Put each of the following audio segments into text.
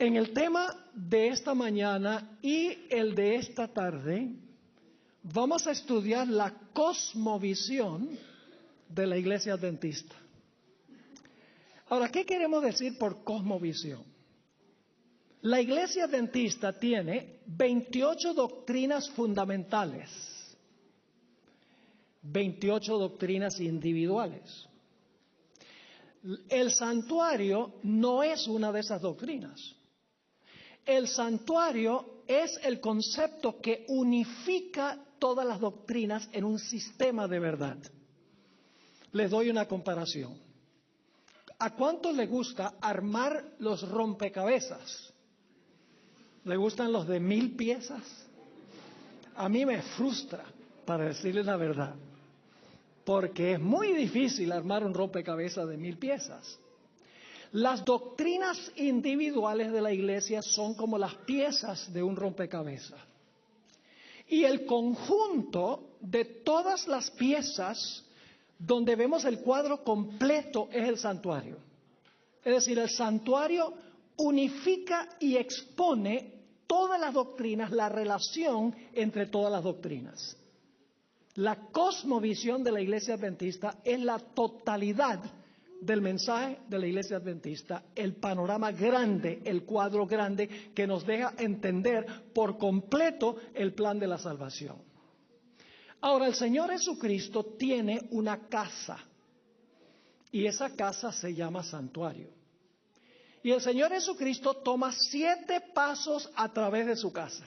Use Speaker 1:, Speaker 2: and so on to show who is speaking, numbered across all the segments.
Speaker 1: En el tema de esta mañana y el de esta tarde, vamos a estudiar la cosmovisión de la Iglesia Adventista. Ahora, ¿qué queremos decir por cosmovisión? La Iglesia Adventista tiene 28 doctrinas fundamentales, 28 doctrinas individuales. El santuario no es una de esas doctrinas. El santuario es el concepto que unifica todas las doctrinas en un sistema de verdad. Les doy una comparación. ¿A cuántos les gusta armar los rompecabezas? ¿Le gustan los de 1000 piezas? A mí me frustra, para decirles la verdad, porque es muy difícil armar un rompecabezas de 1000 piezas. Las doctrinas individuales de la iglesia son como las piezas de un rompecabezas. Y el conjunto de todas las piezas donde vemos el cuadro completo es el santuario. Es decir, el santuario unifica y expone todas las doctrinas, la relación entre todas las doctrinas. La cosmovisión de la iglesia adventista es la totalidad del mensaje de la iglesia adventista, el panorama grande, el cuadro grande que nos deja entender por completo el plan de la salvación. Ahora, el Señor Jesucristo tiene una casa y esa casa se llama santuario. Y el Señor Jesucristo toma 7 pasos a través de su casa.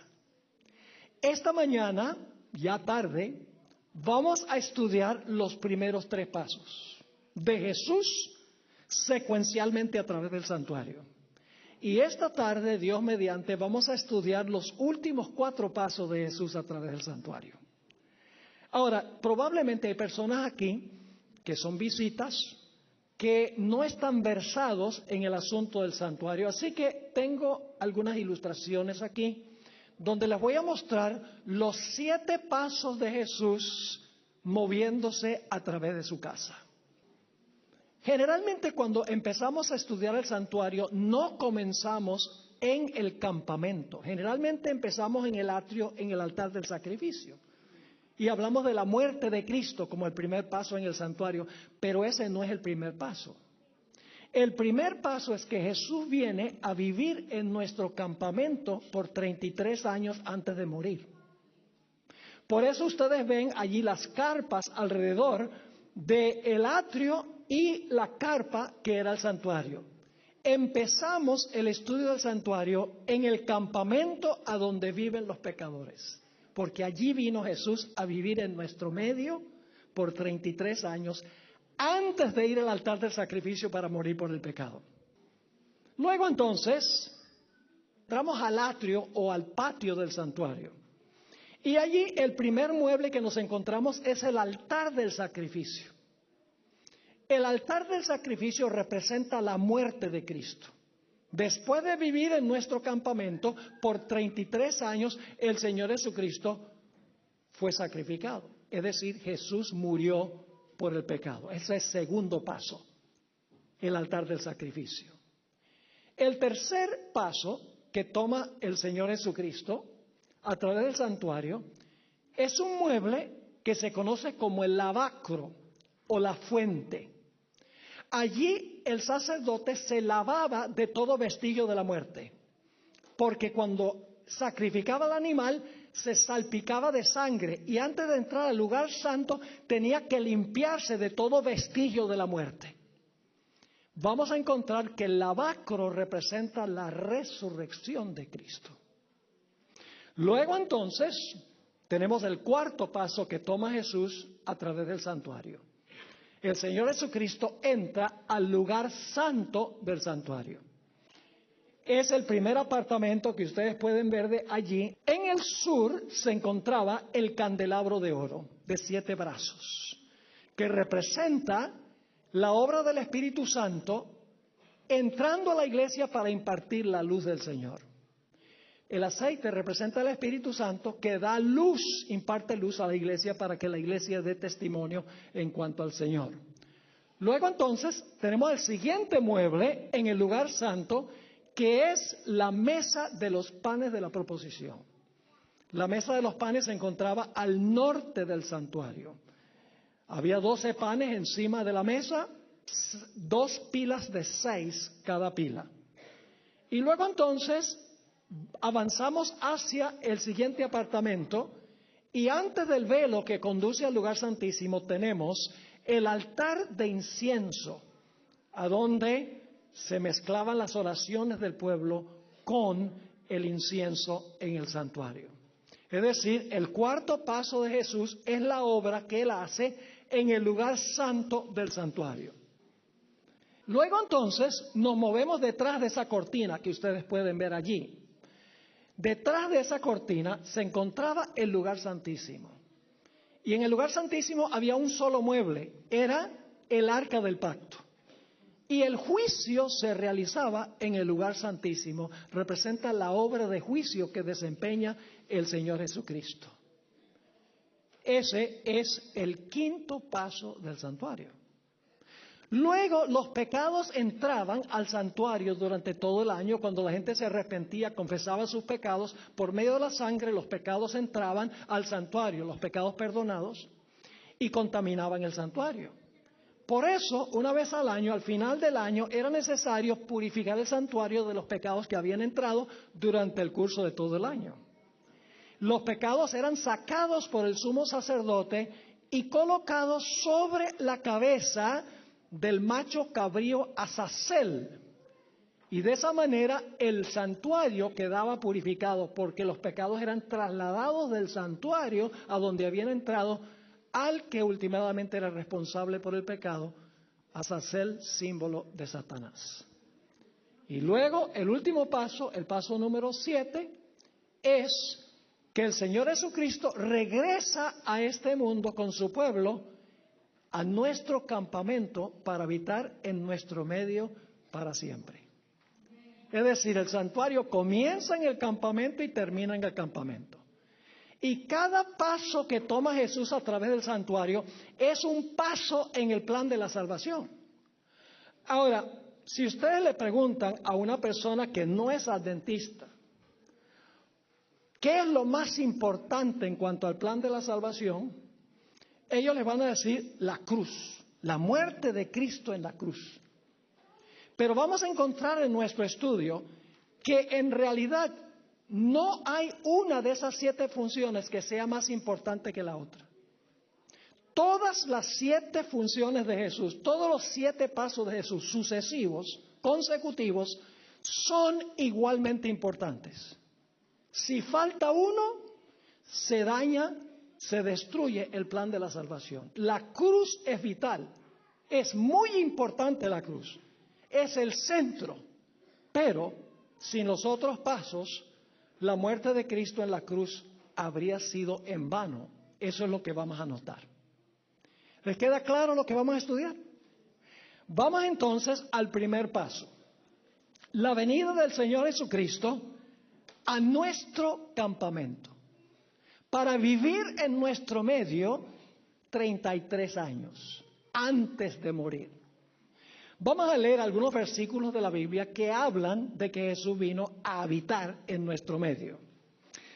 Speaker 1: Esta mañana, ya tarde, vamos a estudiar los primeros 3 pasos de Jesús secuencialmente a través del santuario. Y esta tarde, Dios mediante, vamos a estudiar los últimos 4 pasos de Jesús a través del santuario. Ahora, probablemente hay personas aquí que son visitas, que no están versados en el asunto del santuario. Así que tengo algunas ilustraciones aquí, donde les voy a mostrar los 7 pasos de Jesús moviéndose a través de su casa. Generalmente cuando empezamos a estudiar el santuario no comenzamos en el campamento. Generalmente empezamos en el atrio, en el altar del sacrificio. Y hablamos de la muerte de Cristo como el primer paso en el santuario, pero ese no es el primer paso. El primer paso es que Jesús viene a vivir en nuestro campamento por 33 años antes de morir. Por eso ustedes ven allí las carpas alrededor del atrio y la carpa que era el santuario. Empezamos el estudio del santuario en el campamento a donde viven los pecadores, porque allí vino Jesús a vivir en nuestro medio por 33 años antes de ir al altar del sacrificio para morir por el pecado. Luego entonces entramos al atrio o al patio del santuario. Y allí el primer mueble que nos encontramos es el altar del sacrificio. El altar del sacrificio representa la muerte de Cristo. Después de vivir en nuestro campamento por 33 años, el Señor Jesucristo fue sacrificado. Es decir, Jesús murió por el pecado. Ese es el segundo paso, el altar del sacrificio. El tercer paso que toma el Señor Jesucristo a través del santuario es un mueble que se conoce como el lavacro o la fuente. Allí el sacerdote se lavaba de todo vestigio de la muerte, porque cuando sacrificaba al animal se salpicaba de sangre y antes de entrar al lugar santo tenía que limpiarse de todo vestigio de la muerte. Vamos a encontrar que el lavacro representa la resurrección de Cristo. Luego entonces tenemos el cuarto paso que toma Jesús a través del santuario. El Señor Jesucristo entra al lugar santo del santuario. Es el primer apartamento que ustedes pueden ver de allí. En el sur se encontraba el candelabro de oro de 7 brazos, que representa la obra del Espíritu Santo entrando a la iglesia para impartir la luz del Señor. El aceite representa al Espíritu Santo que da luz, imparte luz a la iglesia para que la iglesia dé testimonio en cuanto al Señor. Luego entonces tenemos el siguiente mueble en el lugar santo, que es la mesa de los panes de la proposición. La mesa de los panes se encontraba al norte del santuario. Había 12 panes encima de la mesa, 2 pilas de 6 cada pila. Y luego entonces avanzamos hacia el siguiente apartamento y antes del velo que conduce al lugar santísimo tenemos el altar de incienso, a donde se mezclaban las oraciones del pueblo con el incienso en el santuario. Es decir, el cuarto paso de Jesús es la obra que Él hace en el lugar santo del santuario. Luego entonces nos movemos detrás de esa cortina que ustedes pueden ver allí. Detrás de esa cortina se encontraba el lugar santísimo. Y en el lugar santísimo había un solo mueble, era el arca del pacto. Y el juicio se realizaba en el lugar santísimo, representa la obra de juicio que desempeña el Señor Jesucristo. Ese es el quinto paso del santuario. Luego los pecados entraban al santuario durante todo el año. Cuando la gente se arrepentía, confesaba sus pecados, por medio de la sangre los pecados entraban al santuario, los pecados perdonados, y contaminaban el santuario. Por eso, una vez al año, al final del año, era necesario purificar el santuario de los pecados que habían entrado durante el curso de todo el año. Los pecados eran sacados por el sumo sacerdote y colocados sobre la cabeza del macho cabrío Azazel. Y de esa manera el santuario quedaba purificado, porque los pecados eran trasladados del santuario a donde habían entrado al que últimamente era responsable por el pecado, Azazel, símbolo de Satanás. Y luego el último paso, el paso número 7, es que el Señor Jesucristo regresa a este mundo con su pueblo, a nuestro campamento, para habitar en nuestro medio para siempre. Es decir, el santuario comienza en el campamento y termina en el campamento. Y cada paso que toma Jesús a través del santuario es un paso en el plan de la salvación. Ahora, si ustedes le preguntan a una persona que no es adventista, ¿qué es lo más importante en cuanto al plan de la salvación? Ellos les van a decir la cruz, la muerte de Cristo en la cruz. Pero vamos a encontrar en nuestro estudio que en realidad no hay una de esas 7 funciones que sea más importante que la otra. Todas las 7 funciones de Jesús, todos los 7 pasos de Jesús sucesivos, consecutivos, son igualmente importantes. Si falta uno, se daña, se destruye el plan de la salvación. La cruz es vital, es muy importante la cruz, es el centro, pero sin los otros pasos, la muerte de Cristo en la cruz habría sido en vano. Eso es lo que vamos a notar. ¿Les queda claro lo que vamos a estudiar? Vamos entonces al primer paso. La venida del Señor Jesucristo a nuestro campamento, para vivir en nuestro medio 33 años, antes de morir. Vamos a leer algunos versículos de la Biblia que hablan de que Jesús vino a habitar en nuestro medio.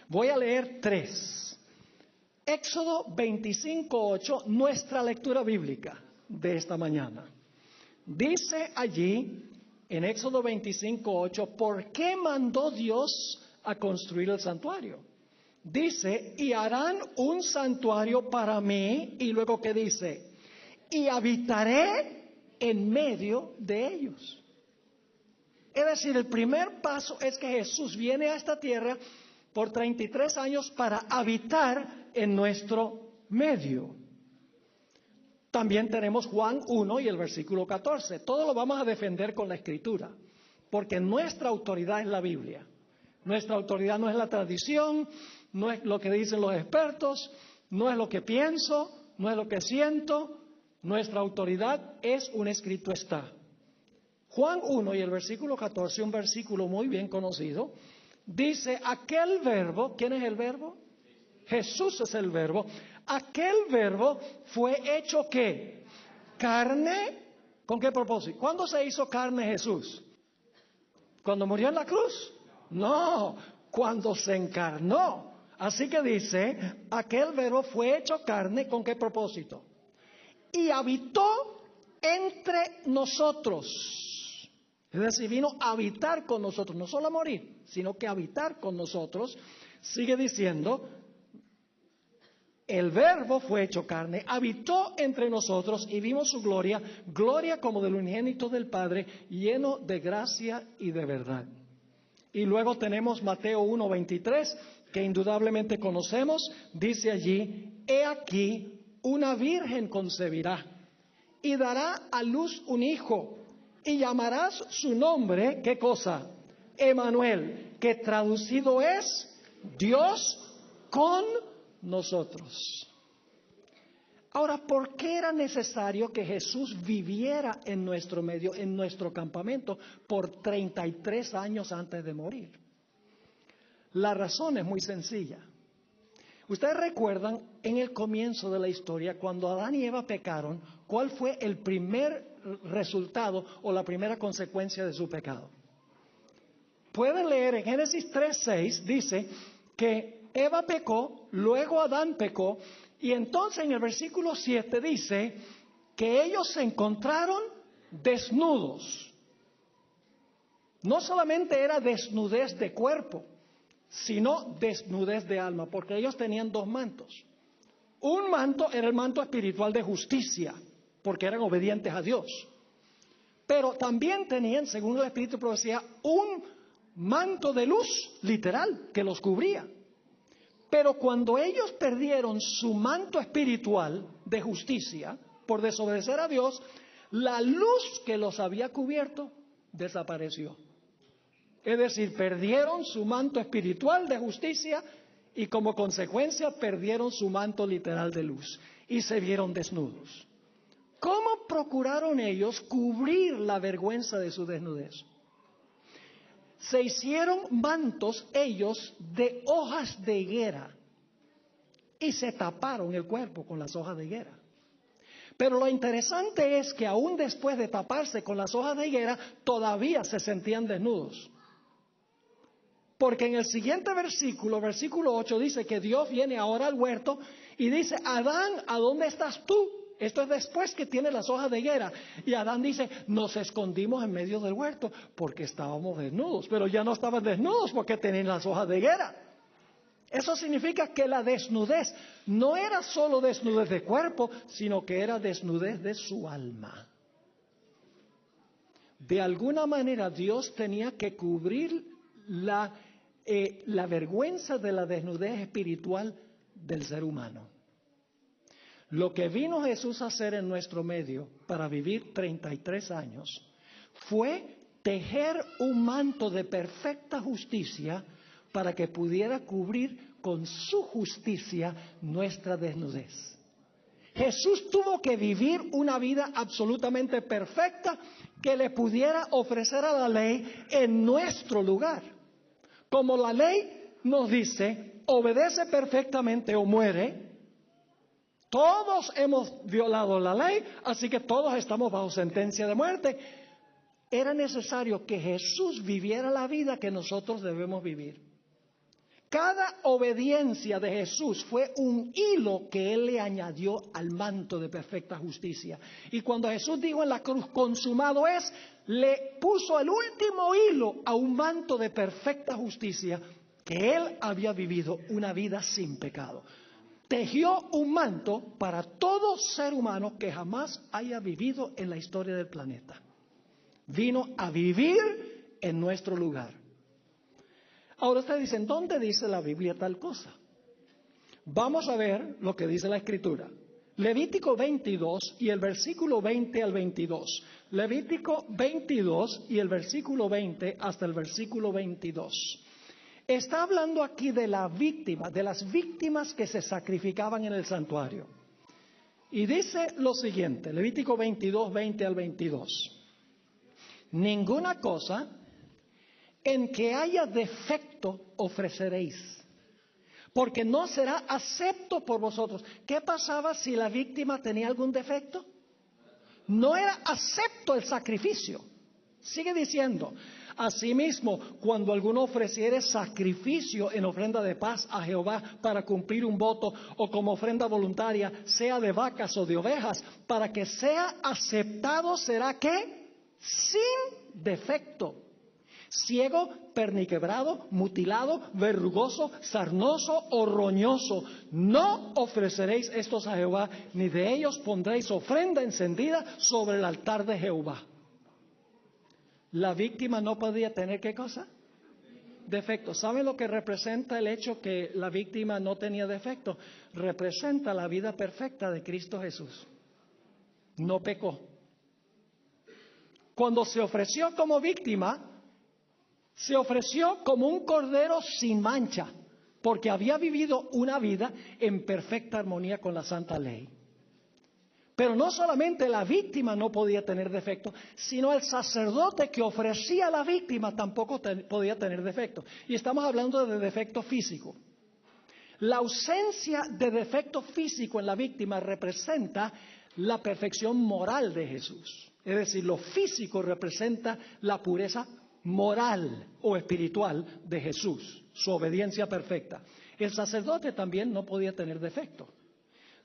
Speaker 1: Voy a leer 3. Éxodo 25:8, nuestra lectura bíblica de esta mañana. Dice allí, en Éxodo 25:8, ¿por qué mandó Dios a construir el santuario? Dice, y harán un santuario para mí, y luego ¿qué dice? Y habitaré en medio de ellos. Es decir, el primer paso es que Jesús viene a esta tierra por 33 años para habitar en nuestro medio. También tenemos Juan 1 y el versículo 14. Todo lo vamos a defender con la Escritura, porque nuestra autoridad es la Biblia. Nuestra autoridad no es la tradición, no es lo que dicen los expertos, no es lo que pienso, no es lo que siento. Nuestra autoridad es un escrito está. Juan 1 y el versículo 14, un versículo muy bien conocido, dice, aquel verbo, ¿quién es el verbo? Jesús es el verbo. Aquel verbo fue hecho ¿qué? Carne. ¿Con qué propósito? ¿Cuándo se hizo carne Jesús? ¿Cuando murió en la cruz? No, cuando se encarnó. Así que dice, aquel verbo fue hecho carne, ¿con qué propósito? Y habitó entre nosotros. Es decir, vino a habitar con nosotros, no solo a morir, sino que a habitar con nosotros. Sigue diciendo, el verbo fue hecho carne, habitó entre nosotros y vimos su gloria, gloria como del unigénito del Padre, lleno de gracia y de verdad. Y luego tenemos Mateo 1:23, que indudablemente conocemos, dice allí, he aquí, una virgen concebirá y dará a luz un hijo y llamarás su nombre, ¿qué cosa? Emmanuel, que traducido es Dios con nosotros. Ahora, ¿por qué era necesario que Jesús viviera en nuestro medio, en nuestro campamento, por 33 años antes de morir? La razón es muy sencilla. Ustedes recuerdan en el comienzo de la historia, cuando Adán y Eva pecaron, ¿cuál fue el primer resultado o la primera consecuencia de su pecado? Pueden leer en Génesis 3:6, dice que Eva pecó, luego Adán pecó, y entonces en el versículo 7 dice que ellos se encontraron desnudos. No solamente era desnudez de cuerpo, sino desnudez de alma, porque ellos tenían dos mantos. Un manto era el manto espiritual de justicia, porque eran obedientes a Dios. Pero también tenían, según el Espíritu de Profecía, un manto de luz literal que los cubría. Pero cuando ellos perdieron su manto espiritual de justicia por desobedecer a Dios, la luz que los había cubierto desapareció. Es decir, perdieron su manto espiritual de justicia y como consecuencia perdieron su manto literal de luz y se vieron desnudos. ¿Cómo procuraron ellos cubrir la vergüenza de su desnudez? Se hicieron mantos ellos de hojas de higuera y se taparon el cuerpo con las hojas de higuera. Pero lo interesante es que aún después de taparse con las hojas de higuera, todavía se sentían desnudos. Porque en el siguiente versículo, versículo 8, dice que Dios viene ahora al huerto y dice, Adán, ¿a dónde estás tú? Esto es después que tiene las hojas de higuera. Y Adán dice, nos escondimos en medio del huerto porque estábamos desnudos. Pero ya no estaban desnudos porque tenían las hojas de higuera. Eso significa que la desnudez no era solo desnudez de cuerpo, sino que era desnudez de su alma. De alguna manera Dios tenía que cubrir la vergüenza de la desnudez espiritual del ser humano. Lo que vino Jesús a hacer en nuestro medio para vivir 33 años fue tejer un manto de perfecta justicia para que pudiera cubrir con su justicia nuestra desnudez. Jesús tuvo que vivir una vida absolutamente perfecta que le pudiera ofrecer a la ley en nuestro lugar. Como la ley nos dice, obedece perfectamente o muere. Todos hemos violado la ley, así que todos estamos bajo sentencia de muerte. Era necesario que Jesús viviera la vida que nosotros debemos vivir. Cada obediencia de Jesús fue un hilo que Él le añadió al manto de perfecta justicia. Y cuando Jesús dijo en la cruz, consumado es, le puso el último hilo a un manto de perfecta justicia que Él había vivido una vida sin pecado. Tejió un manto para todo ser humano que jamás haya vivido en la historia del planeta. Vino a vivir en nuestro lugar. Ahora ustedes dicen, ¿dónde dice la Biblia tal cosa? Vamos a ver lo que dice la Escritura. Levítico 22 y el versículo 20 al 22. Levítico 22 y el versículo 20 hasta el versículo 22. Está hablando aquí de la víctima, de las víctimas que se sacrificaban en el santuario. Y dice lo siguiente, Levítico 22, 20 al 22. Ninguna cosa en que haya defecto ofreceréis, porque no será acepto por vosotros. ¿Qué pasaba si la víctima tenía algún defecto? No era acepto el sacrificio. Sigue diciendo, Asimismo, cuando alguno ofreciere sacrificio en ofrenda de paz a Jehová para cumplir un voto o como ofrenda voluntaria, sea de vacas o de ovejas, para que sea aceptado será ¿qué? Sin defecto. Ciego, perniquebrado, mutilado, verrugoso, sarnoso o roñoso. No ofreceréis estos a Jehová, ni de ellos pondréis ofrenda encendida sobre el altar de Jehová. La víctima no podía tener ¿qué cosa? Defecto. ¿Saben lo que representa el hecho que la víctima no tenía defecto? Representa la vida perfecta de Cristo Jesús. No pecó. Cuando se ofreció como víctima, se ofreció como un cordero sin mancha, porque había vivido una vida en perfecta armonía con la santa ley. Pero no solamente la víctima no podía tener defecto, sino el sacerdote que ofrecía a la víctima tampoco podía tener defecto. Y estamos hablando de defecto físico. La ausencia de defecto físico en la víctima representa la perfección moral de Jesús. Es decir, lo físico representa la pureza moral o espiritual de Jesús, su obediencia perfecta. El sacerdote también no podía tener defecto.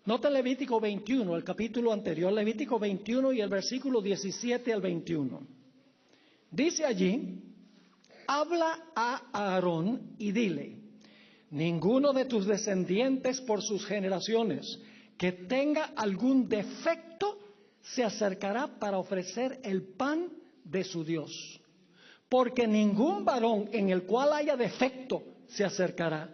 Speaker 1: Nota Levítico 21, el capítulo anterior, Levítico 21 y el versículo 17 al 21. Dice allí, habla a Aarón y dile, ninguno de tus descendientes por sus generaciones que tenga algún defecto se acercará para ofrecer el pan de su Dios. Porque ningún varón en el cual haya defecto se acercará.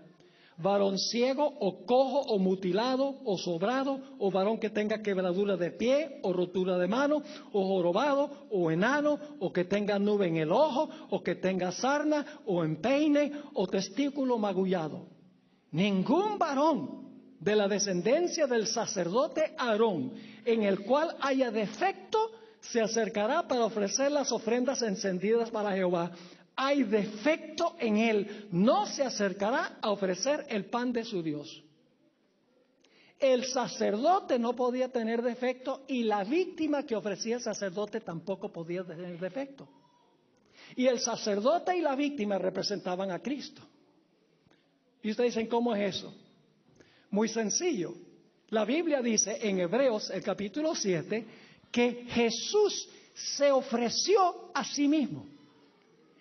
Speaker 1: Varón ciego o cojo o mutilado o sobrado o varón que tenga quebradura de pie o rotura de mano o jorobado o enano o que tenga nube en el ojo o que tenga sarna o empeine o testículo magullado. Ningún varón de la descendencia del sacerdote Aarón en el cual haya defecto se acercará para ofrecer las ofrendas encendidas para Jehová. Hay defecto en él, no se acercará a ofrecer el pan de su Dios. El sacerdote no podía tener defecto y la víctima que ofrecía el sacerdote tampoco podía tener defecto. Y el sacerdote y la víctima representaban a Cristo. Y ustedes dicen, ¿cómo es eso? Muy sencillo. La Biblia dice en Hebreos, el capítulo 7, que Jesús se ofreció a sí mismo.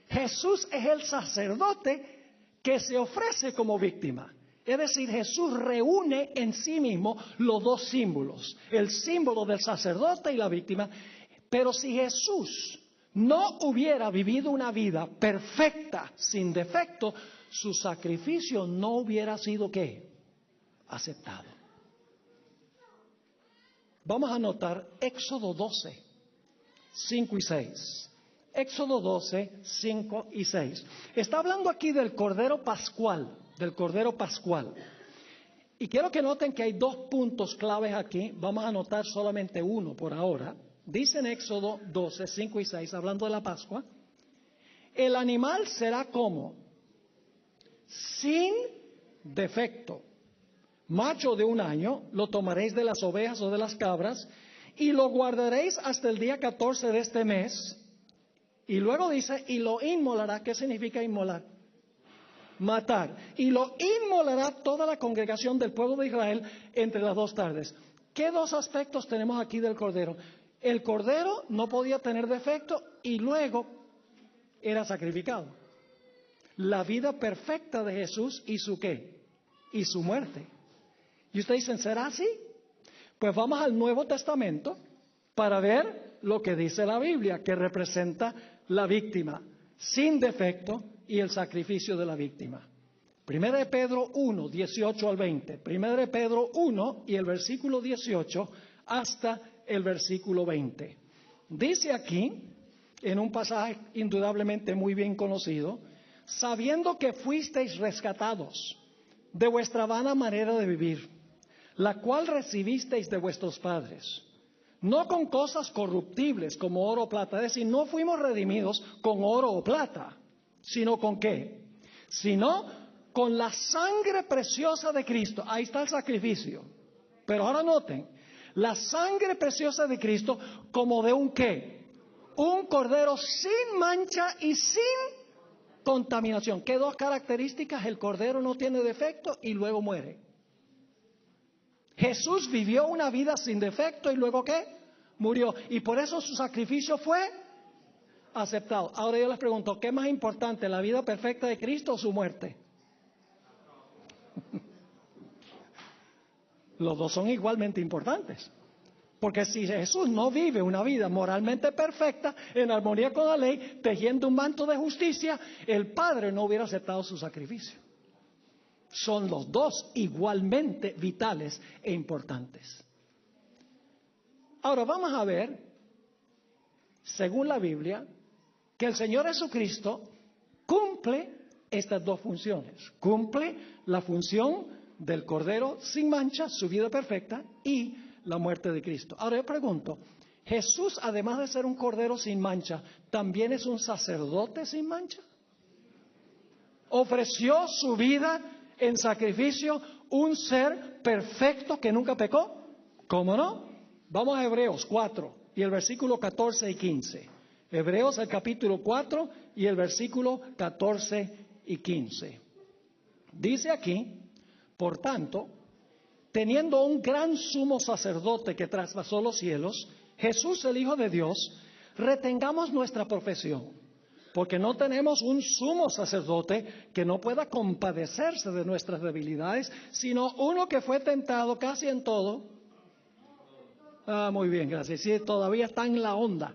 Speaker 1: Jesús es el sacerdote que se ofrece como víctima. Es decir, Jesús reúne en sí mismo los dos símbolos, el símbolo del sacerdote y la víctima. Pero si Jesús no hubiera vivido una vida perfecta, sin defecto, su sacrificio no hubiera sido ¿qué? Aceptado. Vamos a anotar Éxodo 12, 5 y 6. Éxodo 12, 5 y 6. Está hablando aquí del Cordero Pascual, Y quiero que noten que hay dos puntos claves aquí. Vamos a anotar solamente uno por ahora. Dice en Éxodo 12, 5 y 6, hablando de la Pascua, el animal será como sin defecto. Macho de 1 año, lo tomaréis de las ovejas o de las cabras y lo guardaréis hasta el día 14 de este mes. Y luego dice, y lo inmolará. ¿Qué significa inmolar? Matar. Y lo inmolará toda la congregación del pueblo de Israel entre las 2 tardes. ¿Qué dos aspectos tenemos aquí del cordero? El cordero no podía tener defecto y luego era sacrificado. La vida perfecta de Jesús y su ¿qué? Y su muerte. Y ustedes dicen, ¿será así? Pues vamos al Nuevo Testamento para ver lo que dice la Biblia, que representa la víctima sin defecto y el sacrificio de la víctima. 1 de Pedro 1, 18 al 20. 1 de Pedro 1 y el versículo 18 hasta el versículo 20. Dice aquí, en un pasaje indudablemente muy bien conocido, sabiendo que fuisteis rescatados de vuestra vana manera de vivir, la cual recibisteis de vuestros padres, no con cosas corruptibles como oro o plata, es decir, no fuimos redimidos con oro o plata, sino con ¿qué? Sino con la sangre preciosa de Cristo. Ahí está el sacrificio. Pero ahora noten, la sangre preciosa de Cristo como de un ¿qué? un cordero sin mancha y sin contaminación. ¿Qué dos características? El cordero no tiene defecto y luego muere. Jesús vivió una vida sin defecto y luego ¿qué? Murió. Y por eso su sacrificio fue aceptado. Ahora yo les pregunto, ¿qué es más importante, la vida perfecta de Cristo o su muerte? Los dos son igualmente importantes. Porque si Jesús no vive una vida moralmente perfecta, en armonía con la ley, tejiendo un manto de justicia, el Padre no hubiera aceptado su sacrificio. Son los dos igualmente vitales e importantes. Ahora vamos a ver, según la Biblia, que el Señor Jesucristo cumple estas dos funciones. Cumple la función del Cordero sin mancha, su vida perfecta, y la muerte de Cristo. Ahora yo pregunto, ¿Jesús, además de ser un Cordero sin mancha, también es un sacerdote sin mancha? ¿Ofreció su vida en sacrificio un ser perfecto que nunca pecó? ¿Cómo no? Vamos a Hebreos 4 y el versículo 14 y 15. Hebreos el capítulo 4 y el versículo 14 y 15. Dice aquí, por tanto, teniendo un gran sumo sacerdote que traspasó los cielos, Jesús el Hijo de Dios, retengamos nuestra profesión, porque no tenemos un sumo sacerdote que no pueda compadecerse de nuestras debilidades, sino uno que fue tentado casi en todo. Muy bien, gracias. Sí, todavía está en la onda.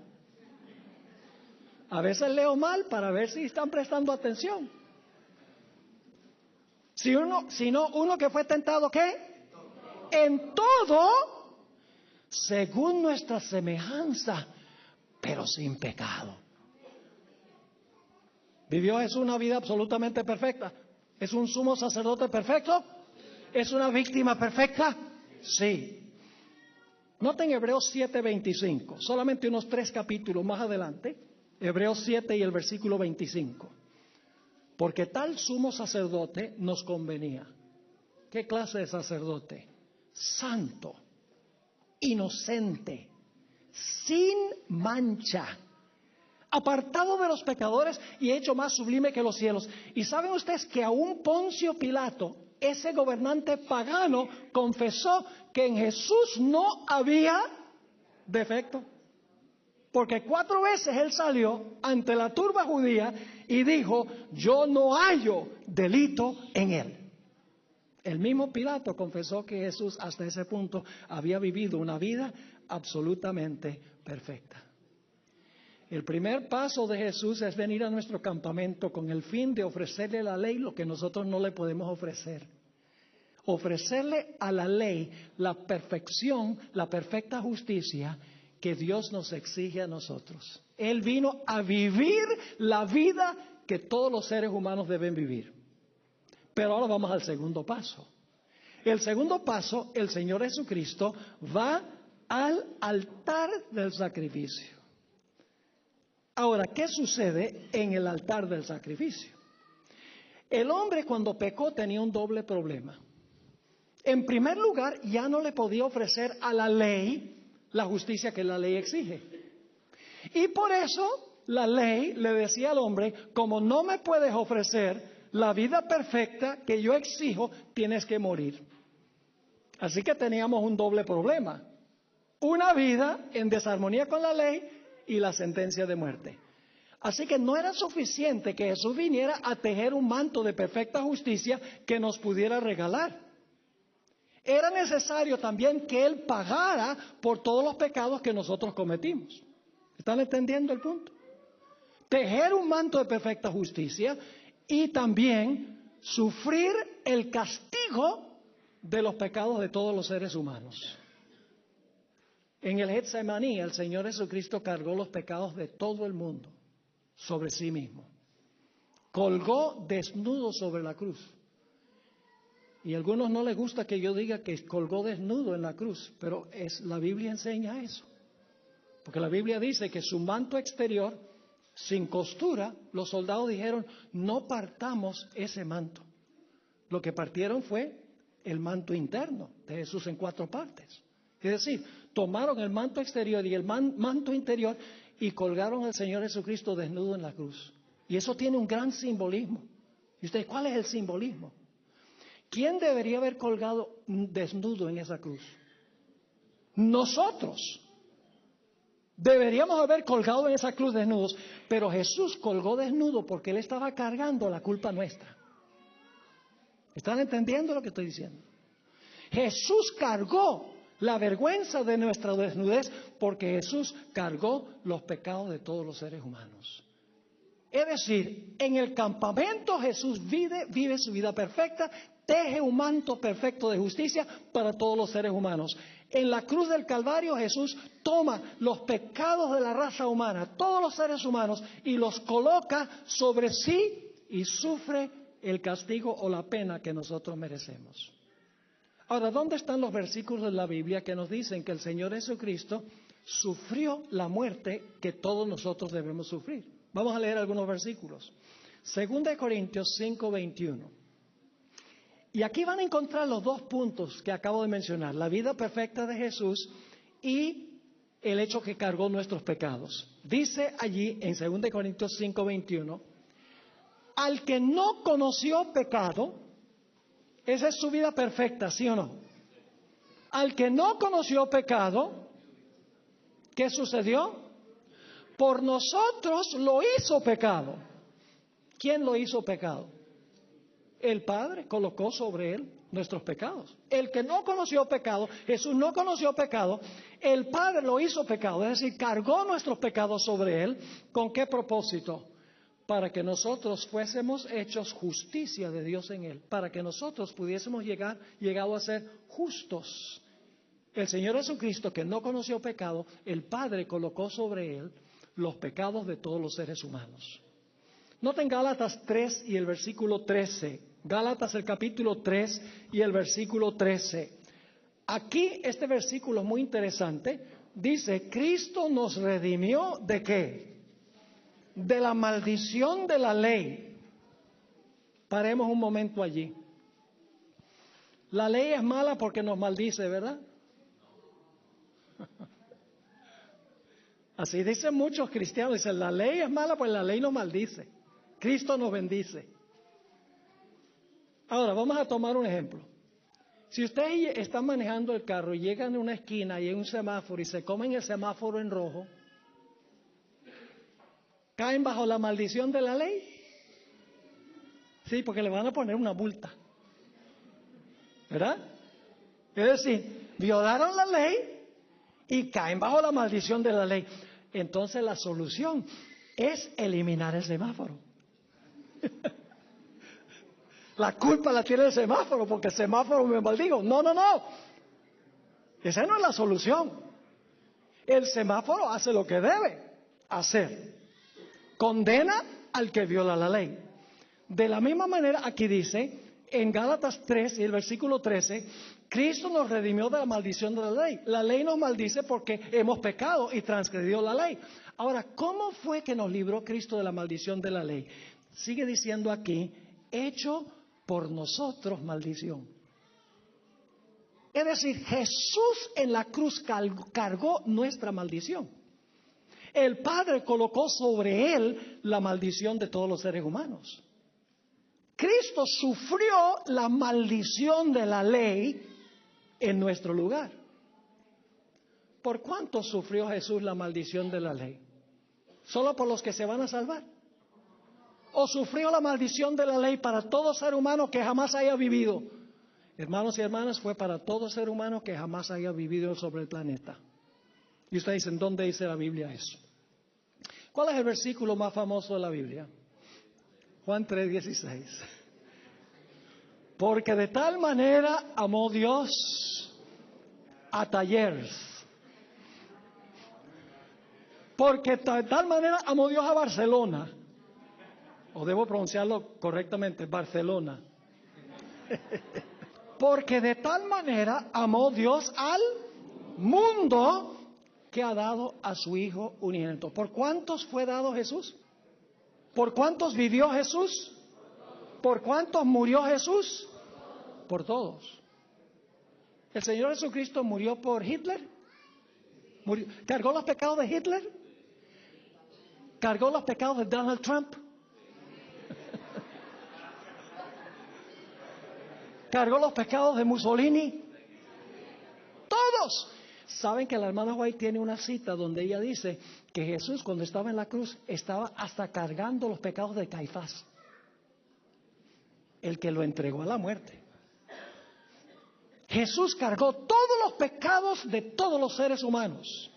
Speaker 1: A veces leo mal para ver si están prestando atención. Sino uno que fue tentado, ¿qué? En todo, según nuestra semejanza, pero sin pecado. ¿Vivió Jesús una vida absolutamente perfecta? ¿Es un sumo sacerdote perfecto? ¿Es una víctima perfecta? Sí. Noten Hebreos 7:25, solamente unos 3 capítulos más adelante, Hebreos 7 y el versículo 25. Porque tal sumo sacerdote nos convenía. ¿Qué clase de sacerdote? Santo, inocente, sin mancha, apartado de los pecadores y hecho más sublime que los cielos. Y saben ustedes que aún Poncio Pilato, ese gobernante pagano, confesó que en Jesús no había defecto. Porque 4 veces él salió ante la turba judía y dijo, yo no hallo delito en él. El mismo Pilato confesó que Jesús hasta ese punto había vivido una vida absolutamente perfecta. El primer paso de Jesús es venir a nuestro campamento con el fin de ofrecerle a la ley lo que nosotros no le podemos ofrecer. Ofrecerle a la ley la perfección, la perfecta justicia que Dios nos exige a nosotros. Él vino a vivir la vida que todos los seres humanos deben vivir. Pero ahora vamos al segundo paso. El segundo paso, el Señor Jesucristo va al altar del sacrificio. Ahora, ¿qué sucede en el altar del sacrificio? El hombre cuando pecó tenía un doble problema. En primer lugar, ya no le podía ofrecer a la ley la justicia que la ley exige. Y por eso la ley le decía al hombre, como no me puedes ofrecer la vida perfecta que yo exijo, tienes que morir. Así que teníamos un doble problema. Una vida en desarmonía con la ley y la sentencia de muerte. Así que no era suficiente que Jesús viniera a tejer un manto de perfecta justicia que nos pudiera regalar. Era necesario también que Él pagara por todos los pecados que nosotros cometimos. ¿Están entendiendo el punto? Tejer un manto de perfecta justicia y también sufrir el castigo de los pecados de todos los seres humanos. En el Getsemaní, el Señor Jesucristo cargó los pecados de todo el mundo sobre sí mismo. Colgó desnudo sobre la cruz. Y a algunos no les gusta que yo diga que colgó desnudo en la cruz, pero la Biblia enseña eso. Porque la Biblia dice que su manto exterior, sin costura, los soldados dijeron, no partamos ese manto. Lo que partieron fue el manto interno de Jesús en 4 partes. Es decir, tomaron el manto exterior y el manto interior y colgaron al Señor Jesucristo desnudo en la cruz. Y eso tiene un gran simbolismo. ¿Y ustedes cuál es el simbolismo? ¿Quién debería haber colgado desnudo en esa cruz? Nosotros. Deberíamos haber colgado en esa cruz desnudos, pero Jesús colgó desnudo porque Él estaba cargando la culpa nuestra. ¿Están entendiendo lo que estoy diciendo? Jesús cargó la vergüenza de nuestra desnudez porque Jesús cargó los pecados de todos los seres humanos. Es decir, en el campamento Jesús vive su vida perfecta, teje un manto perfecto de justicia para todos los seres humanos. En la cruz del Calvario Jesús toma los pecados de la raza humana, todos los seres humanos, y los coloca sobre sí y sufre el castigo o la pena que nosotros merecemos. Ahora, ¿dónde están los versículos de la Biblia que nos dicen que el Señor Jesucristo sufrió la muerte que todos nosotros debemos sufrir? Vamos a leer algunos versículos. 2 Corintios 5:21. Y aquí van a encontrar los dos puntos que acabo de mencionar: la vida perfecta de Jesús y el hecho que cargó nuestros pecados. Dice allí en 2 Corintios 5:21, al que no conoció pecado, esa es su vida perfecta, ¿sí o no? Al que no conoció pecado, ¿qué sucedió? Por nosotros lo hizo pecado. ¿Quién lo hizo pecado? El Padre colocó sobre Él nuestros pecados. El que no conoció pecado, Jesús no conoció pecado, el Padre lo hizo pecado, es decir, cargó nuestros pecados sobre Él. ¿Con qué propósito? Para que nosotros fuésemos hechos justicia de Dios en Él, para que nosotros pudiésemos llegado a ser justos. El Señor Jesucristo, que no conoció pecado, el Padre colocó sobre Él los pecados de todos los seres humanos. Noten Gálatas 3 y el versículo 13. Gálatas el capítulo 3 y el versículo 13. Aquí este versículo es muy interesante. Dice, Cristo nos redimió ¿de qué? De la maldición de la ley. Paremos un momento allí. La ley es mala porque nos maldice, ¿verdad? Así dicen muchos cristianos. Dicen, la ley es mala pues la ley nos maldice. Cristo nos bendice. Ahora, vamos a tomar un ejemplo. Si ustedes están manejando el carro y llegan a una esquina y hay un semáforo y se comen el semáforo en rojo, ¿caen bajo la maldición de la ley? Sí, porque le van a poner una multa. ¿Verdad? Es decir, violaron la ley y caen bajo la maldición de la ley. Entonces la solución es eliminar el semáforo. La culpa la tiene el semáforo porque el semáforo me maldigo. No. Esa no es la solución. El semáforo hace lo que debe hacer. Condena al que viola la ley. De la misma manera aquí dice en Gálatas 3 y el versículo 13, Cristo nos redimió de la maldición de la ley. La ley nos maldice porque hemos pecado y transgredido la ley. Ahora, ¿cómo fue que nos libró Cristo de la maldición de la ley? Sigue diciendo aquí, hecho por nosotros maldición. Es decir, Jesús en la cruz cargó nuestra maldición. El Padre colocó sobre Él la maldición de todos los seres humanos. Cristo sufrió la maldición de la ley en nuestro lugar. ¿Por cuánto sufrió Jesús la maldición de la ley? ¿Solo por los que se van a salvar? ¿O sufrió la maldición de la ley para todo ser humano que jamás haya vivido? Hermanos y hermanas, fue para todo ser humano que jamás haya vivido sobre el planeta. Y ustedes dicen, ¿dónde dice la Biblia eso? ¿Cuál es el versículo más famoso de la Biblia? Juan 3:16. Porque de tal manera amó Dios a Talleres. Porque de tal manera amó Dios a Barcelona. O debo pronunciarlo correctamente, Barcelona. Porque de tal manera amó Dios al mundo que ha dado a su Hijo unigénito. ¿Por cuántos fue dado Jesús? ¿Por cuántos vivió Jesús? ¿Por cuántos murió Jesús? Por todos. ¿El Señor Jesucristo murió por Hitler? ¿Cargó los pecados de Hitler? ¿Cargó los pecados de Donald Trump? ¿Cargó los pecados de Mussolini? Todos. Saben que la hermana White tiene una cita donde ella dice que Jesús, cuando estaba en la cruz, estaba hasta cargando los pecados de Caifás, el que lo entregó a la muerte. Jesús cargó todos los pecados de todos los seres humanos.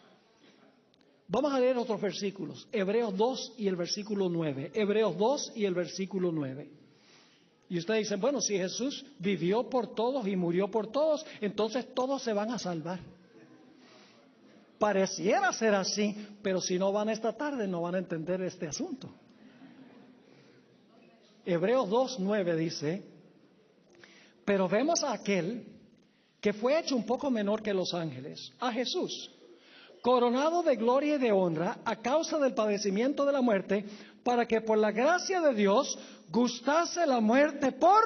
Speaker 1: Vamos a leer otros versículos. Hebreos 2 y el versículo 9. Hebreos 2 y el versículo 9. Y ustedes dicen, bueno, si Jesús vivió por todos y murió por todos, entonces todos se van a salvar. Pareciera ser así, pero si no van esta tarde no van a entender este asunto. Hebreos 2, 9 dice, pero vemos a aquel que fue hecho un poco menor que los ángeles, a Jesús, coronado de gloria y de honra a causa del padecimiento de la muerte, para que por la gracia de Dios gustase la muerte por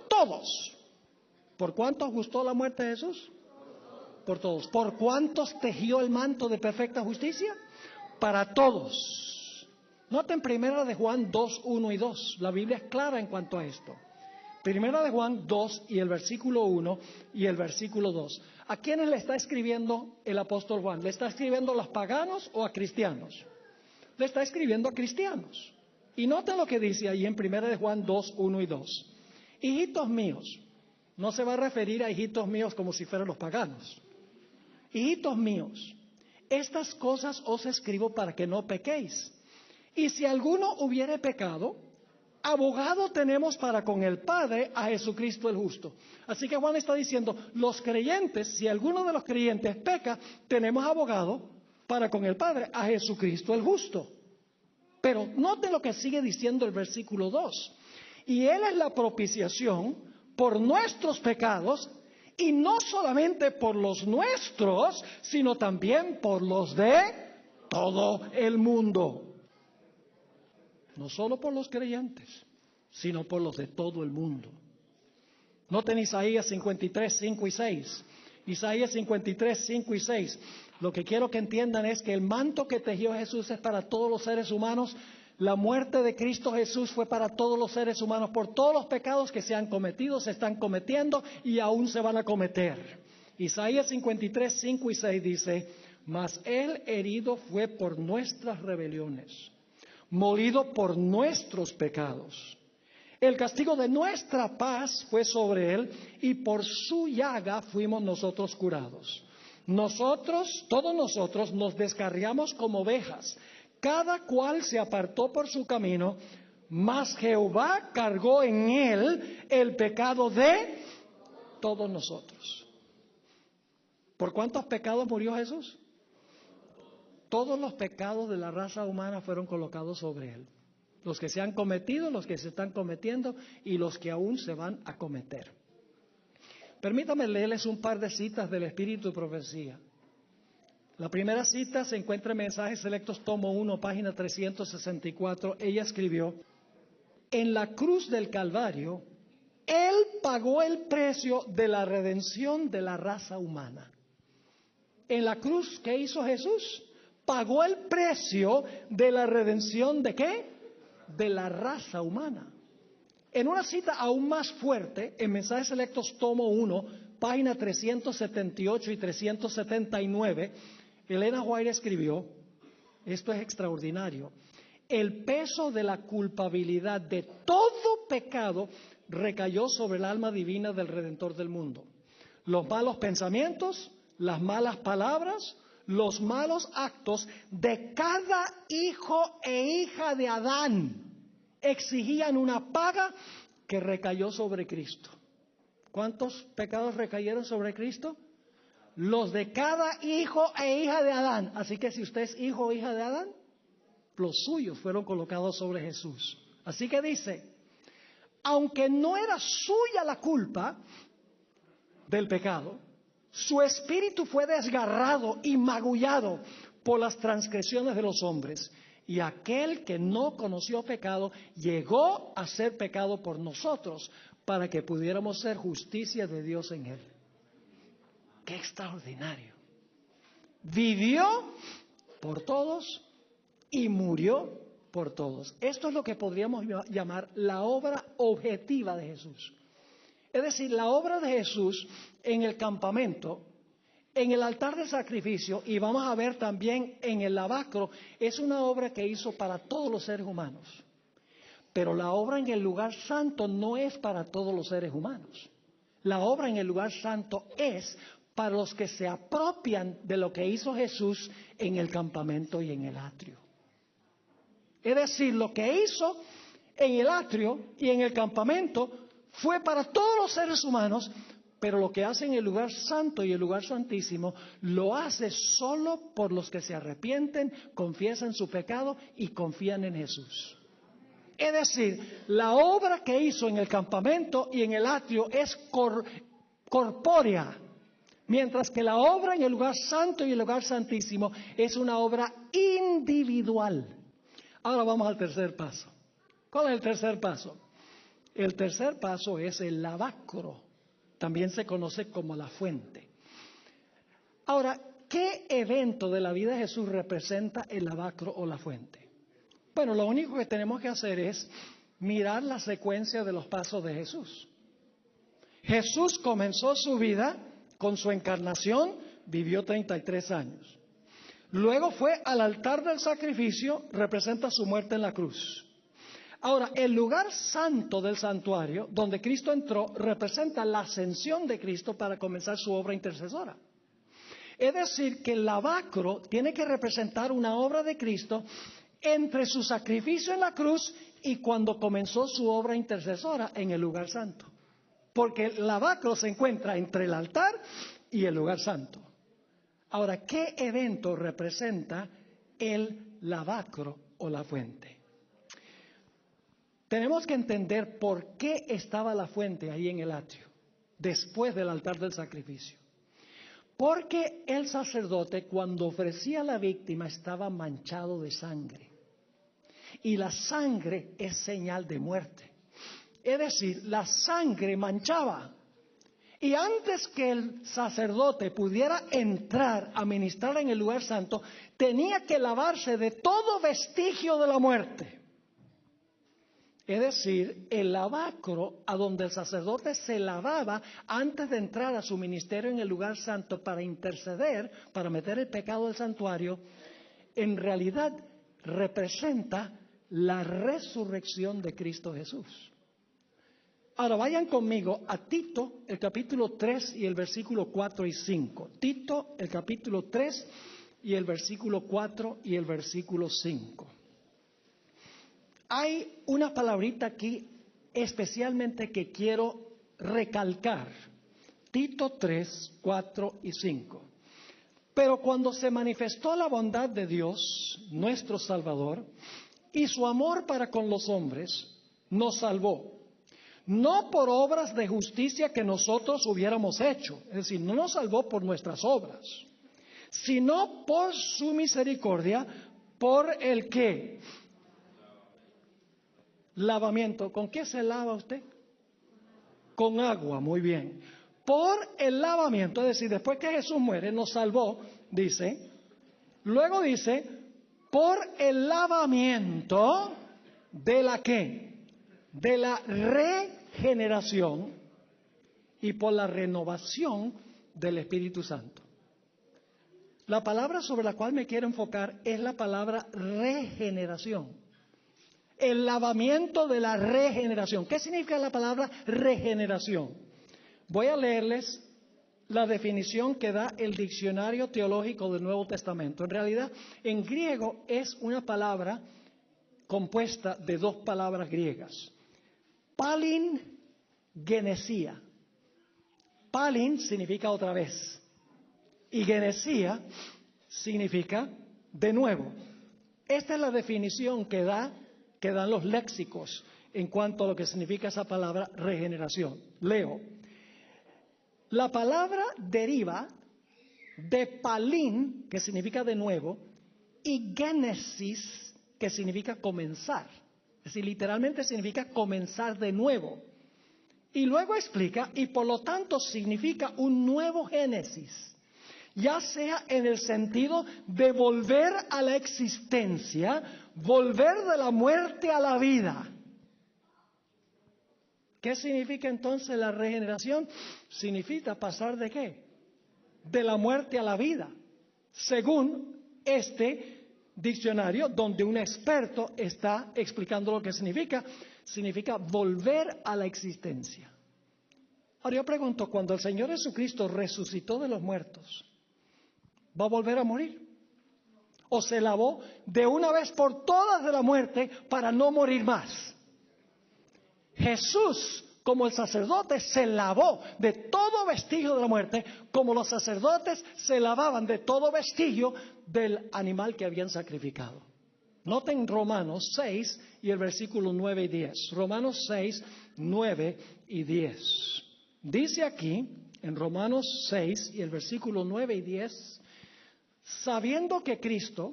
Speaker 1: todos. ¿Por cuántos gustó la muerte de Jesús? Por todos. ¿Por cuántos tejió el manto de perfecta justicia? Para todos. Noten Primera de Juan 2, 1 y 2. La Biblia es clara en cuanto a esto. Primera de Juan 2 y el versículo 1 y el versículo 2. ¿A quiénes le está escribiendo el apóstol Juan? ¿Le está escribiendo a los paganos o a cristianos? Le está escribiendo a cristianos. Y noten lo que dice ahí en Primera de Juan 2, 1 y 2. Hijitos míos, no se va a referir a hijitos míos como si fueran los paganos. Hijitos míos, estas cosas os escribo para que no pequéis. Y si alguno hubiere pecado, abogado tenemos para con el Padre a Jesucristo el justo. Así que Juan está diciendo, los creyentes, si alguno de los creyentes peca, tenemos abogado para con el Padre a Jesucristo el justo. Pero noten lo que sigue diciendo el versículo 2. Y Él es la propiciación por nuestros pecados, y no solamente por los nuestros, sino también por los de todo el mundo. No solo por los creyentes, sino por los de todo el mundo. Noten Isaías 53, 5 y 6. Isaías 53, 5 y 6. Lo que quiero que entiendan es que el manto que tejió Jesús es para todos los seres humanos. La muerte de Cristo Jesús fue para todos los seres humanos, por todos los pecados que se han cometido, se están cometiendo y aún se van a cometer. Isaías 53, 5 y 6 dice, mas Él herido fue por nuestras rebeliones, molido por nuestros pecados. El castigo de nuestra paz fue sobre Él, y por su llaga fuimos nosotros curados. Todos nosotros nos descarriamos como ovejas, cada cual se apartó por su camino, mas Jehová cargó en Él el pecado de todos nosotros. ¿Por cuántos pecados murió Jesús? Todos los pecados de la raza humana fueron colocados sobre Él. Los que se han cometido, los que se están cometiendo y los que aún se van a cometer. Permítame leerles un par de citas del Espíritu de Profecía. La primera cita se encuentra en Mensajes Selectos, tomo 1, página 364. Ella escribió, en la cruz del Calvario, Él pagó el precio de la redención de la raza humana. En la cruz, ¿qué hizo Jesús? Pagó el precio de la redención ¿de qué? De la raza humana. En una cita aún más fuerte, en Mensajes Selectos, tomo 1, página 378 y 379, Elena White escribió, esto es extraordinario, el peso de la culpabilidad de todo pecado recayó sobre el alma divina del Redentor del mundo. Los malos pensamientos, las malas palabras, los malos actos de cada hijo e hija de Adán exigían una paga que recayó sobre Cristo. ¿Cuántos pecados recayeron sobre Cristo? Los de cada hijo e hija de Adán. Así que si usted es hijo o hija de Adán, los suyos fueron colocados sobre Jesús. Así que dice, aunque no era suya la culpa del pecado, su espíritu fue desgarrado y magullado por las transgresiones de los hombres. Y aquel que no conoció pecado llegó a ser pecado por nosotros para que pudiéramos ser justicia de Dios en él. ¡Qué extraordinario! Vivió por todos, y murió por todos. Esto es lo que podríamos llamar la obra objetiva de Jesús. Es decir, la obra de Jesús en el campamento, en el altar de sacrificio, y vamos a ver también en el lavacro, es una obra que hizo para todos los seres humanos. Pero la obra en el lugar santo no es para todos los seres humanos. La obra en el lugar santo es para los que se apropian de lo que hizo Jesús en el campamento y en el atrio. Es decir, lo que hizo en el atrio y en el campamento fue para todos los seres humanos, pero lo que hace en el lugar santo y el lugar santísimo lo hace solo por los que se arrepienten, confiesan su pecado y confían en Jesús. Es decir, la obra que hizo en el campamento y en el atrio es corpórea, mientras que la obra en el lugar santo y el lugar santísimo es una obra individual. Ahora vamos al tercer paso. ¿Cuál es el tercer paso? El tercer paso es el lavacro. También se conoce como la fuente. Ahora, ¿qué evento de la vida de Jesús representa el lavacro o la fuente? Bueno, lo único que tenemos que hacer es mirar la secuencia de los pasos de Jesús. Jesús comenzó su vida con su encarnación, vivió 33 años. Luego fue al altar del sacrificio, representa su muerte en la cruz. Ahora, el lugar santo del santuario, donde Cristo entró, representa la ascensión de Cristo para comenzar su obra intercesora. Es decir, que el lavacro tiene que representar una obra de Cristo entre su sacrificio en la cruz y cuando comenzó su obra intercesora en el lugar santo. Porque el lavacro se encuentra entre el altar y el lugar santo. Ahora, ¿qué evento representa el lavacro o la fuente? Tenemos que entender por qué estaba la fuente ahí en el atrio, después del altar del sacrificio. Porque el sacerdote, cuando ofrecía a la víctima, estaba manchado de sangre. Y la sangre es señal de muerte. Es decir, la sangre manchaba. Y antes que el sacerdote pudiera entrar a ministrar en el lugar santo, tenía que lavarse de todo vestigio de la muerte. Es decir, el lavacro a donde el sacerdote se lavaba antes de entrar a su ministerio en el lugar santo para interceder, para meter el pecado del santuario, en realidad representa la resurrección de Cristo Jesús. Ahora vayan conmigo a Tito, el capítulo 3 y el versículo 4 y 5. Tito, el capítulo 3 y el versículo 4 y el versículo 5. Hay una palabrita aquí especialmente que quiero recalcar. Tito 3, 4 y 5. Pero cuando se manifestó la bondad de Dios, nuestro Salvador, y su amor para con los hombres, nos salvó. No por obras de justicia que nosotros hubiéramos hecho, es decir, no nos salvó por nuestras obras, sino por su misericordia, por el ¿qué? Lavamiento. ¿Con qué se lava usted? Con agua, muy bien. Por el lavamiento, es decir, después que Jesús muere, nos salvó, dice. Luego dice, por el lavamiento de la ¿qué? De la regeneración y por la renovación del Espíritu Santo. La palabra sobre la cual me quiero enfocar es la palabra regeneración. El lavamiento de la regeneración. ¿Qué significa la palabra regeneración? Voy a leerles la definición que da el Diccionario Teológico del Nuevo Testamento. En realidad, en griego es una palabra compuesta de dos palabras griegas. Palin, genesia. Palin significa otra vez. Y genesia significa de nuevo. Esta es la definición que dan los léxicos en cuanto a lo que significa esa palabra regeneración. Leo. La palabra deriva de palín, que significa de nuevo, y génesis, que significa comenzar. Es decir, literalmente significa comenzar de nuevo. Y luego explica, y por lo tanto significa un nuevo génesis. ya sea en el sentido de volver a la existencia, volver de la muerte a la vida. ¿Qué significa entonces la regeneración? Significa pasar ¿de qué? De la muerte a la vida, según este diccionario, donde un experto está explicando lo que significa volver a la existencia. Ahora yo pregunto, cuando el Señor Jesucristo resucitó de los muertos, ¿va a volver a morir? ¿O se lavó de una vez por todas de la muerte para no morir más? Jesús, como el sacerdote, se lavó de todo vestigio de la muerte, como los sacerdotes se lavaban de todo vestigio del animal que habían sacrificado. Noten Romanos 6 y el versículo 9 y 10. Romanos 6, 9 y 10. Dice aquí, en Romanos 6 y el versículo 9 y 10, sabiendo que Cristo,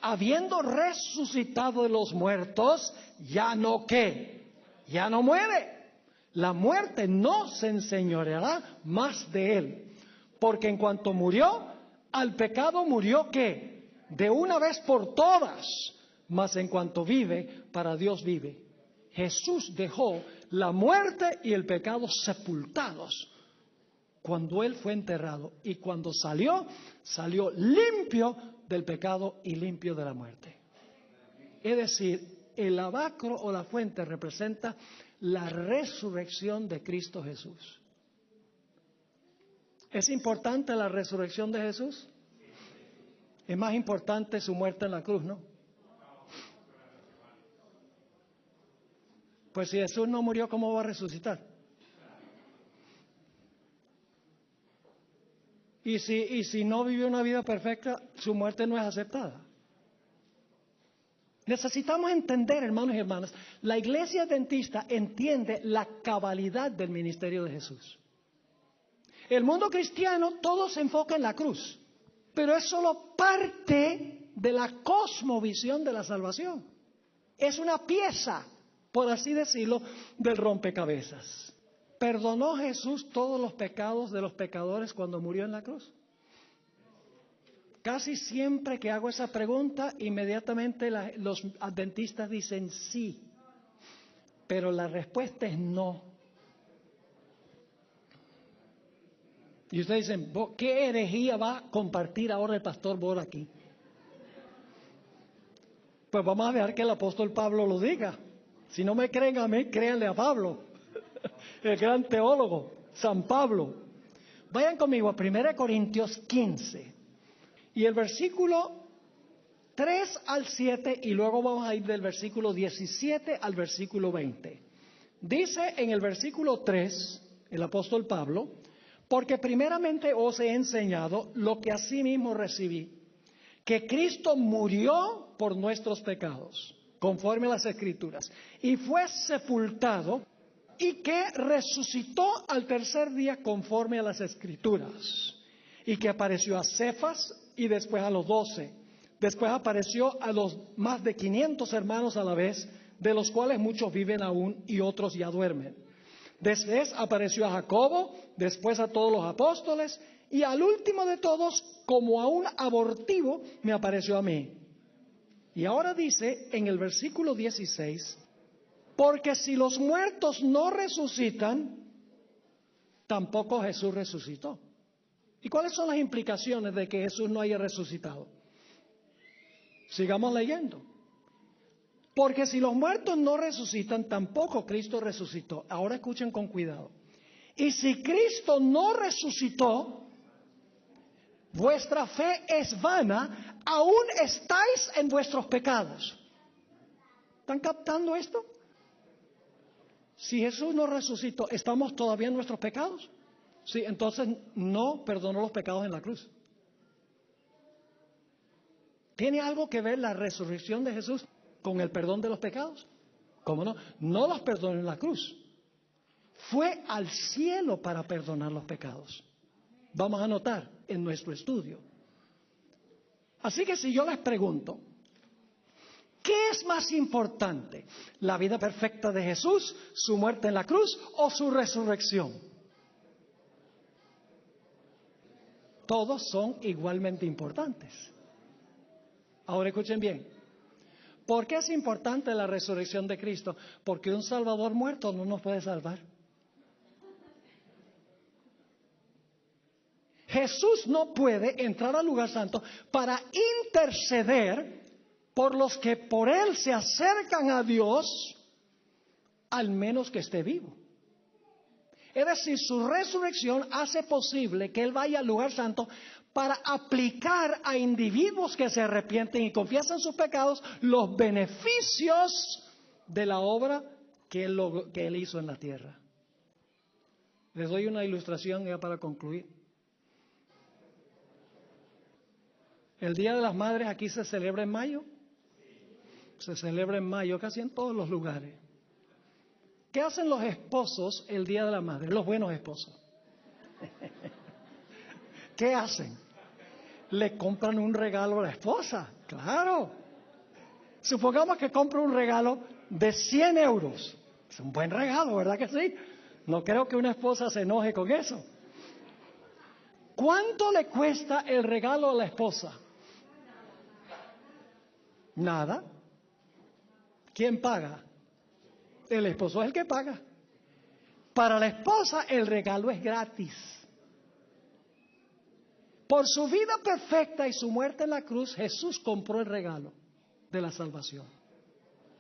Speaker 1: habiendo resucitado de los muertos, ya no ya no muere. La muerte no se enseñoreará más de él. Porque en cuanto murió, al pecado murió ¿qué? De una vez por todas. Mas en cuanto vive, para Dios vive. Jesús dejó la muerte y el pecado sepultados cuando él fue enterrado. Y cuando salió limpio del pecado y limpio de la muerte. Es decir, el lavacro o la fuente representa la resurrección de Cristo Jesús. ¿Es importante la resurrección de Jesús? Es más importante su muerte en la cruz, ¿no? Pues si Jesús no murió, ¿cómo va a resucitar? Y si no vivió una vida perfecta, su muerte no es aceptada. Necesitamos entender, hermanos y hermanas, la iglesia adventista entiende la cabalidad del ministerio de Jesús. El mundo cristiano todo se enfoca en la cruz, pero es solo parte de la cosmovisión de la salvación. Es una pieza, por así decirlo, del rompecabezas. ¿Perdonó Jesús todos los pecados de los pecadores cuando murió en la cruz? Casi siempre que hago esa pregunta, inmediatamente los adventistas dicen sí, pero la respuesta es no. Y ustedes dicen, ¿qué herejía va a compartir ahora el pastor Bora aquí? Pues vamos a dejar que el apóstol Pablo lo diga. Si no me creen a mí, créanle a Pablo, el gran teólogo, San Pablo. Vayan conmigo a 1 Corintios 15. Y el versículo 3 al 7, y luego vamos a ir del versículo 17 al versículo 20. Dice en el versículo 3, el apóstol Pablo, porque primeramente os he enseñado lo que asimismo recibí, que Cristo murió por nuestros pecados, conforme a las Escrituras, y fue sepultado, y que resucitó al tercer día conforme a las Escrituras, y que apareció a Cefas y después a los 12. Después apareció a los más de 500 hermanos a la vez, de los cuales muchos viven aún y otros ya duermen. Después apareció a Jacobo, después a todos los apóstoles, y al último de todos, como a un abortivo, me apareció a mí. Y ahora dice en el versículo 16, porque si los muertos no resucitan, tampoco Jesús resucitó. ¿Y cuáles son las implicaciones de que Jesús no haya resucitado? Sigamos leyendo. Porque si los muertos no resucitan, tampoco Cristo resucitó. Ahora escuchen con cuidado. Y si Cristo no resucitó, vuestra fe es vana, aún estáis en vuestros pecados. ¿Están captando esto? Si Jesús no resucitó, ¿estamos todavía en nuestros pecados? Sí, entonces no perdonó los pecados en la cruz. ¿Tiene algo que ver la resurrección de Jesús con el perdón de los pecados? ¿Cómo no? No los perdonó en la cruz. Fue al cielo para perdonar los pecados. Vamos a notar en nuestro estudio. Así que si yo les pregunto, ¿qué es más importante? ¿La vida perfecta de Jesús, su muerte en la cruz o su resurrección? Todos son igualmente importantes. Ahora escuchen bien. ¿Por qué es importante la resurrección de Cristo? Porque un Salvador muerto no nos puede salvar. Jesús no puede entrar al lugar santo para interceder por los que por Él se acercan a Dios, al menos que esté vivo. Es decir, su resurrección hace posible que Él vaya al lugar santo para aplicar a individuos que se arrepienten y confiesan sus pecados los beneficios de la obra que Él hizo en la tierra. Les doy una ilustración ya para concluir. El Día de las Madres aquí se celebra en mayo. Se celebra en mayo casi en todos los lugares. ¿Qué hacen los esposos el Día de la Madre? Los buenos esposos. ¿Qué hacen? Le compran un regalo a la esposa. Claro. Supongamos que compra un regalo de 100 euros. Es un buen regalo, ¿verdad que sí? No creo que una esposa se enoje con eso. ¿Cuánto le cuesta el regalo a la esposa? Nada. ¿Quién paga? El esposo es el que paga. Para la esposa el regalo es gratis. Por su vida perfecta y su muerte en la cruz, Jesús compró el regalo de la salvación.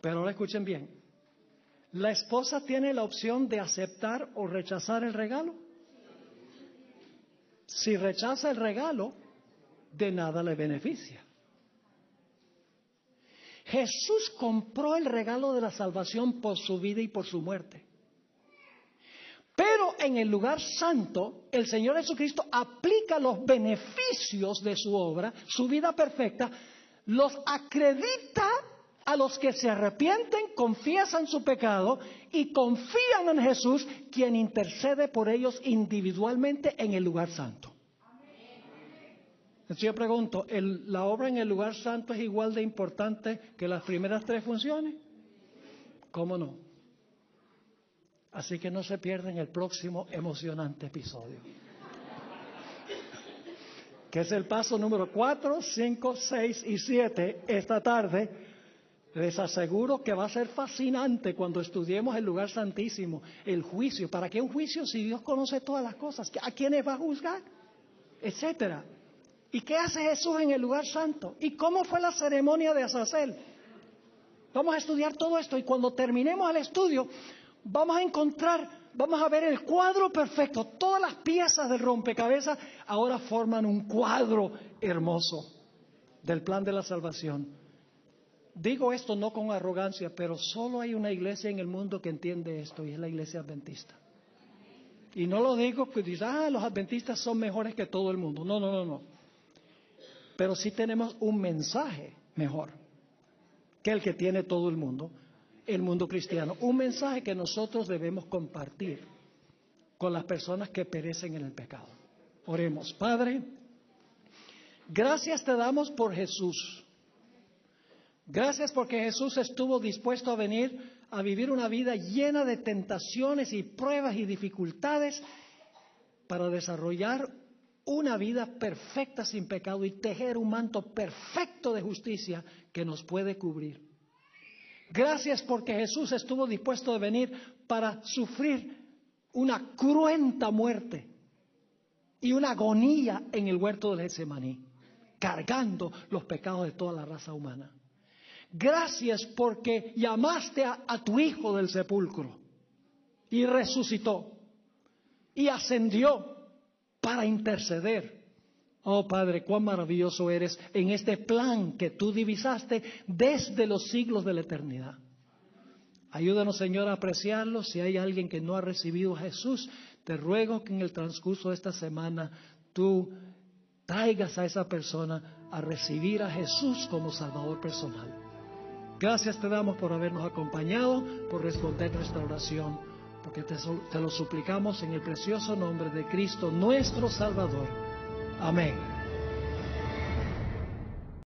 Speaker 1: Pero ahora escuchen bien. ¿La esposa tiene la opción de aceptar o rechazar el regalo? Si rechaza el regalo, de nada le beneficia. Jesús compró el regalo de la salvación por su vida y por su muerte. Pero en el lugar santo, el Señor Jesucristo aplica los beneficios de su obra, su vida perfecta, los acredita a los que se arrepienten, confiesan su pecado y confían en Jesús, quien intercede por ellos individualmente en el lugar santo. Entonces yo pregunto, ¿la obra en el lugar santo es igual de importante que las primeras 3 funciones? ¿Cómo no? Así que no se pierdan el próximo emocionante episodio, que es el paso número 4, 5, 6 y 7 esta tarde. Les aseguro que va a ser fascinante cuando estudiemos el lugar santísimo, el juicio. ¿Para qué un juicio si Dios conoce todas las cosas? ¿A quiénes va a juzgar? Etcétera. ¿Y qué hace Jesús en el lugar santo? ¿Y cómo fue la ceremonia de Azazel? Vamos a estudiar todo esto y cuando terminemos el estudio vamos a ver el cuadro perfecto. Todas las piezas del rompecabezas ahora forman un cuadro hermoso del plan de la salvación. Digo esto no con arrogancia, pero solo hay una iglesia en el mundo que entiende esto y es la iglesia adventista. Y no lo digo que dice, los adventistas son mejores que todo el mundo. No. Pero sí tenemos un mensaje mejor que el que tiene todo el mundo cristiano. Un mensaje que nosotros debemos compartir con las personas que perecen en el pecado. Oremos. Padre, gracias te damos por Jesús. Gracias porque Jesús estuvo dispuesto a venir a vivir una vida llena de tentaciones y pruebas y dificultades para desarrollar una vida perfecta sin pecado y tejer un manto perfecto de justicia que nos puede cubrir. Gracias porque Jesús estuvo dispuesto a venir para sufrir una cruenta muerte y una agonía en el huerto del Getsemaní, cargando los pecados de toda la raza humana. Gracias porque llamaste a tu Hijo del sepulcro y resucitó y ascendió para interceder. Oh Padre, cuán maravilloso eres en este plan que tú divisaste desde los siglos de la eternidad. Ayúdanos, Señor, a apreciarlo. Si hay alguien que no ha recibido a Jesús, te ruego que en el transcurso de esta semana tú traigas a esa persona a recibir a Jesús como Salvador personal. Gracias te damos por habernos acompañado, por responder nuestra oración, porque te lo suplicamos en el precioso nombre de Cristo, nuestro Salvador. Amén.